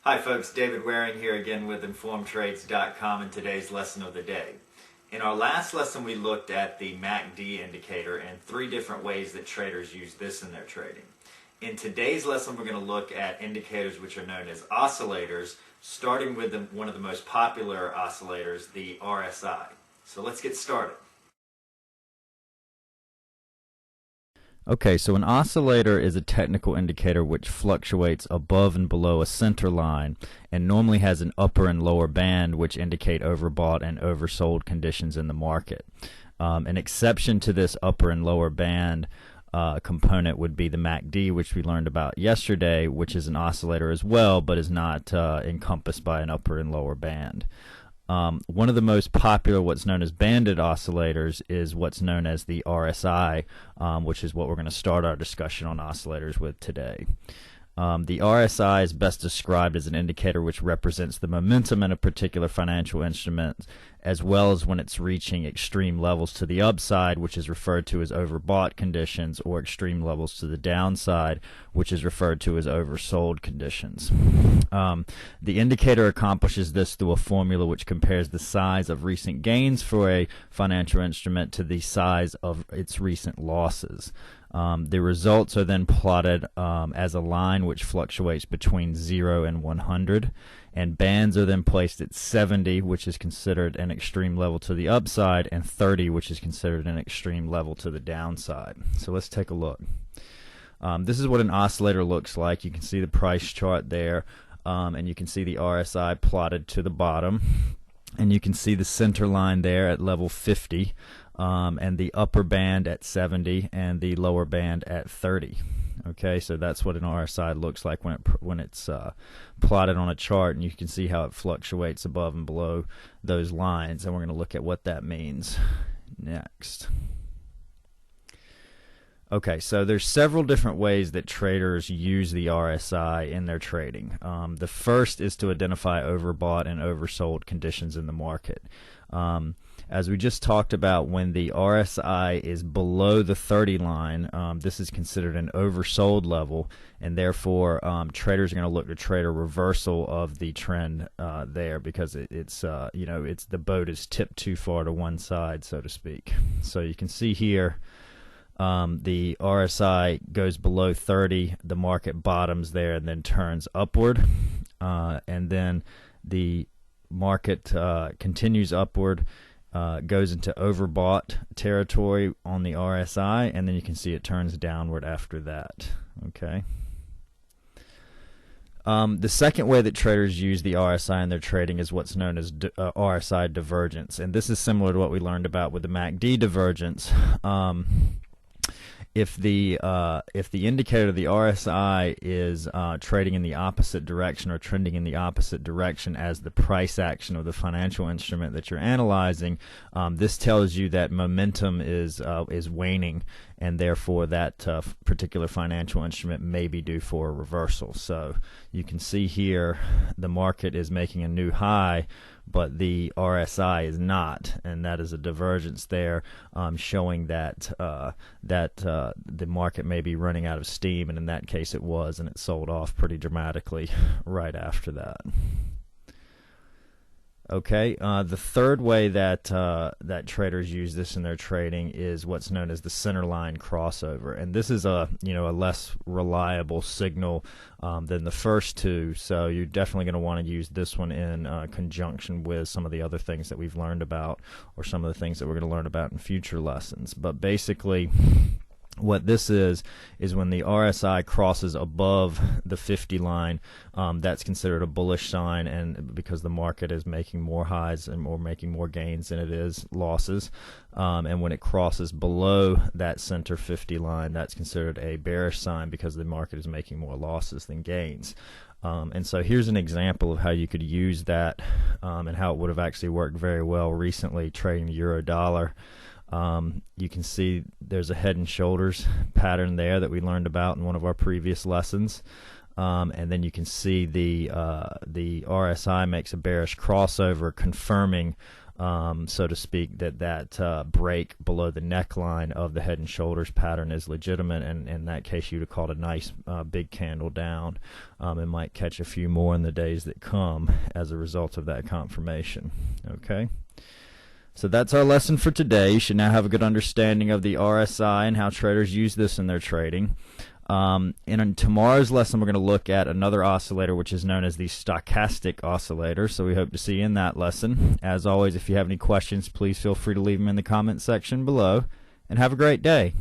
Hi folks, David Waring here again with InformedTrades.com and today's lesson of the day. In our last lesson we looked at the MACD indicator and 3 different ways that traders use this in their trading. In today's lesson we're going to look at indicators which are known as oscillators, starting with one of the most popular oscillators, the RSI. So let's get started. Okay, so an oscillator is a technical indicator which fluctuates above and below a center line and normally has an upper and lower band which indicate overbought and oversold conditions in the market. An exception to this upper and lower band component would be the MACD, which we learned about yesterday, which is an oscillator as well but is not encompassed by an upper and lower band. One of the most popular what's known as banded oscillators is what's known as the RSI, which is what we're going to start our discussion on oscillators with today. The RSI is best described as an indicator which represents the momentum in a particular financial instrument, as well as when it's reaching extreme levels to the upside, which is referred to as overbought conditions, or extreme levels to the downside, which is referred to as oversold conditions. The indicator accomplishes this through a formula which compares the size of recent gains for a financial instrument to the size of its recent losses. The results are then plotted as a line which fluctuates between 0 and 100, and bands are then placed at 70, which is considered an extreme level to the upside, and 30, which is considered an extreme level to the downside. So let's take a look. This is what an oscillator looks like. You can see the price chart there, and you can see the RSI plotted to the bottom, and you can see the center line there at level 50. And the upper band at 70 and the lower band at 30. Okay, so that's what an RSI looks like when it's plotted on a chart, and you can see how it fluctuates above and below those lines, and we're going to look at what that means next. Okay, so there's several different ways that traders use the RSI in their trading. The first is to identify overbought and oversold conditions in the market. As we just talked about, when the RSI is below the 30 line, this is considered an oversold level, and therefore traders are going to look to trade a reversal of the trend there, because it's the boat is tipped too far to one side, so to speak. So you can see here the RSI goes below 30, the market bottoms there and then turns upward, and then the market continues upward, goes into overbought territory on the RSI, and then you can see it turns downward after that. Okay. The second way that traders use the RSI in their trading is what's known as RSI divergence, and this is similar to what we learned about with the MACD divergence. If the indicator, the RSI, is trading in the opposite direction or trending in the opposite direction as the price action of the financial instrument that you're analyzing, this tells you that momentum is waning, and therefore that particular financial instrument may be due for a reversal. So you can see here the market is making a new high, but the RSI is not, and that is a divergence there, showing that the market may be running out of steam, and in that case it was, and it sold off pretty dramatically right after that. Okay, the third way that traders use this in their trading is what's known as the center line crossover, and this is a less reliable signal than the first two. So you're definitely going to want to use this one in conjunction with some of the other things that we've learned about, or some of the things that we're going to learn about in future lessons. But basically, what this is when the RSI crosses above the 50 line, that's considered a bullish sign, and because the market is making more highs and making more gains than it is losses. And when it crosses below that center 50 line, that's considered a bearish sign because the market is making more losses than gains. And so here's an example of how you could use that, and how it would have actually worked very well recently trading the euro dollar. You can see there's a head and shoulders pattern there that we learned about in one of our previous lessons, and then you can see the RSI makes a bearish crossover, confirming so to speak, that break below the neckline of the head and shoulders pattern is legitimate, and in that case you would have called a nice big candle down. It might catch a few more in the days that come as a result of that confirmation. Okay, so that's our lesson for today. You should now have a good understanding of the RSI and how traders use this in their trading. And in tomorrow's lesson, we're going to look at another oscillator, which is known as the stochastic oscillator. So we hope to see you in that lesson. As always, if you have any questions, please feel free to leave them in the comment section below. And have a great day.